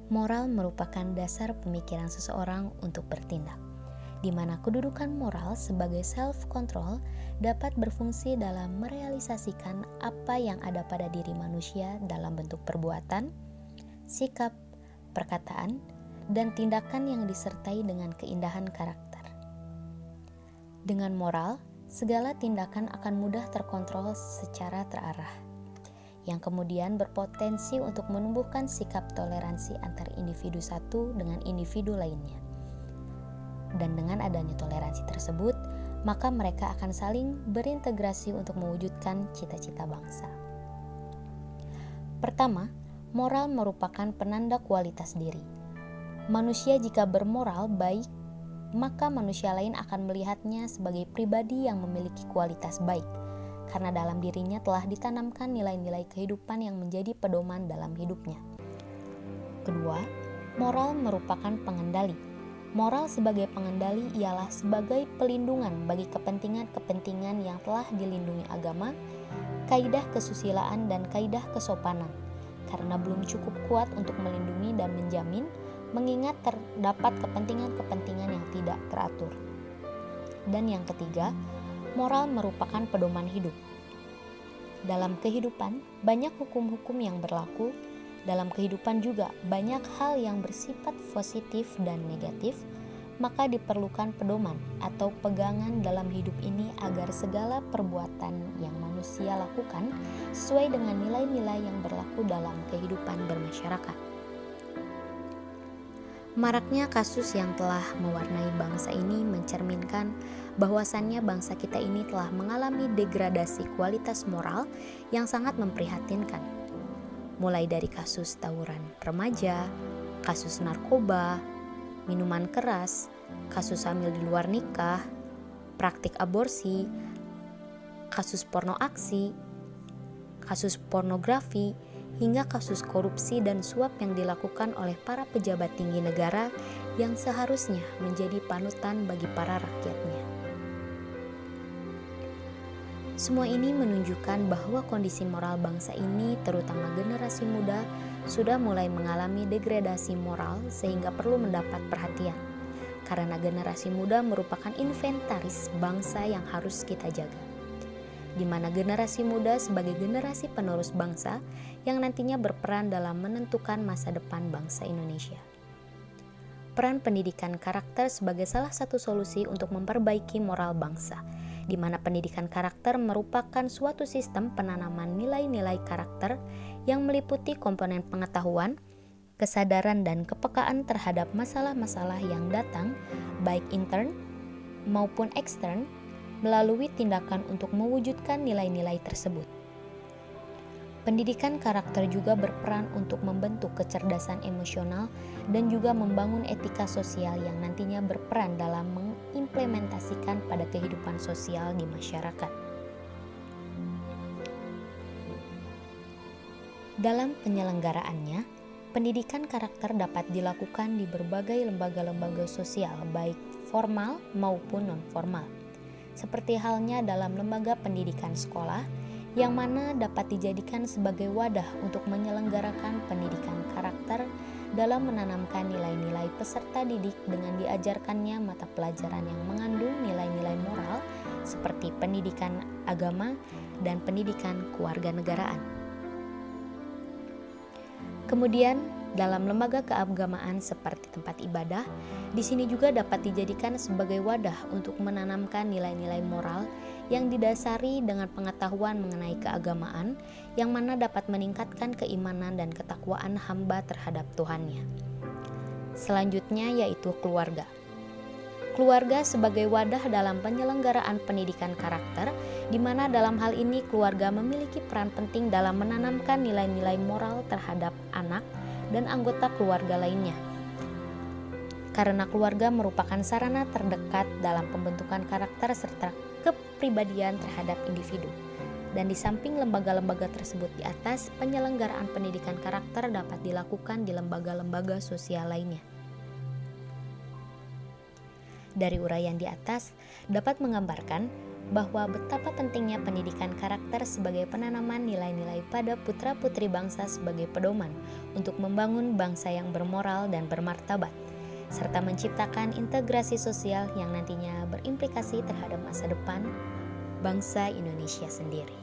Moral merupakan dasar pemikiran seseorang untuk bertindak, di mana kedudukan moral sebagai self-control dapat berfungsi dalam merealisasikan apa yang ada pada diri manusia dalam bentuk perbuatan, sikap, perkataan, dan tindakan yang disertai dengan keindahan karakter. Dengan moral, segala tindakan akan mudah terkontrol secara terarah, yang kemudian berpotensi untuk menumbuhkan sikap toleransi antar individu satu dengan individu lainnya. Dan dengan adanya toleransi tersebut, maka mereka akan saling berintegrasi untuk mewujudkan cita-cita bangsa. Pertama, moral merupakan penanda kualitas diri. Manusia jika bermoral baik, maka manusia lain akan melihatnya sebagai pribadi yang memiliki kualitas baik, karena dalam dirinya telah ditanamkan nilai-nilai kehidupan yang menjadi pedoman dalam hidupnya. Kedua, moral merupakan pengendali. Moral sebagai pengendali ialah sebagai pelindungan bagi kepentingan-kepentingan yang telah dilindungi agama, kaidah kesusilaan dan kaidah kesopanan, karena belum cukup kuat untuk melindungi dan menjamin, mengingat terdapat kepentingan-kepentingan yang tidak teratur. Dan yang ketiga, moral merupakan pedoman hidup. Dalam kehidupan, banyak hukum-hukum yang berlaku. Dalam kehidupan juga banyak hal yang bersifat positif dan negatif, maka diperlukan pedoman atau pegangan dalam hidup ini agar segala perbuatan yang manusia lakukan sesuai dengan nilai-nilai yang berlaku dalam kehidupan bermasyarakat. Maraknya kasus yang telah mewarnai bangsa ini mencerminkan bahwasannya bangsa kita ini telah mengalami degradasi kualitas moral yang sangat memprihatinkan. Mulai dari kasus tawuran remaja, kasus narkoba, minuman keras, kasus hamil di luar nikah, praktik aborsi, kasus porno aksi, kasus pornografi, hingga kasus korupsi dan suap yang dilakukan oleh para pejabat tinggi negara yang seharusnya menjadi panutan bagi para rakyatnya. Semua ini menunjukkan bahwa kondisi moral bangsa ini, terutama generasi muda, sudah mulai mengalami degradasi moral sehingga perlu mendapat perhatian. Karena generasi muda merupakan inventaris bangsa yang harus kita jaga, di mana generasi muda sebagai generasi penerus bangsa yang nantinya berperan dalam menentukan masa depan bangsa Indonesia. Peran pendidikan karakter sebagai salah satu solusi untuk memperbaiki moral bangsa, di mana pendidikan karakter merupakan suatu sistem penanaman nilai-nilai karakter yang meliputi komponen pengetahuan, kesadaran dan kepekaan terhadap masalah-masalah yang datang, baik intern maupun ekstern, melalui tindakan untuk mewujudkan nilai-nilai tersebut. Pendidikan karakter juga berperan untuk membentuk kecerdasan emosional dan juga membangun etika sosial yang nantinya berperan dalam mengimplementasikan pada kehidupan sosial di masyarakat. Dalam penyelenggaraannya, pendidikan karakter dapat dilakukan di berbagai lembaga-lembaga sosial, baik formal maupun non-formal. Seperti halnya dalam lembaga pendidikan sekolah, yang mana dapat dijadikan sebagai wadah untuk menyelenggarakan pendidikan karakter dalam menanamkan nilai-nilai peserta didik dengan diajarkannya mata pelajaran yang mengandung nilai-nilai moral seperti pendidikan agama dan pendidikan kewarganegaraan. Kemudian, dalam lembaga keagamaan seperti tempat ibadah, di sini juga dapat dijadikan sebagai wadah untuk menanamkan nilai-nilai moral yang didasari dengan pengetahuan mengenai keagamaan, yang mana dapat meningkatkan keimanan dan ketakwaan hamba terhadap Tuhannya. Selanjutnya yaitu keluarga. Keluarga sebagai wadah dalam penyelenggaraan pendidikan karakter, di mana dalam hal ini keluarga memiliki peran penting dalam menanamkan nilai-nilai moral terhadap anak dan anggota keluarga lainnya. Karena keluarga merupakan sarana terdekat dalam pembentukan karakter serta kepribadian terhadap individu. Dan di samping lembaga-lembaga tersebut di atas, penyelenggaraan pendidikan karakter dapat dilakukan di lembaga-lembaga sosial lainnya. Dari uraian di atas dapat menggambarkan bahwa betapa pentingnya pendidikan karakter sebagai penanaman nilai-nilai pada putra-putri bangsa sebagai pedoman untuk membangun bangsa yang bermoral dan bermartabat, serta menciptakan integrasi sosial yang nantinya berimplikasi terhadap masa depan bangsa Indonesia sendiri.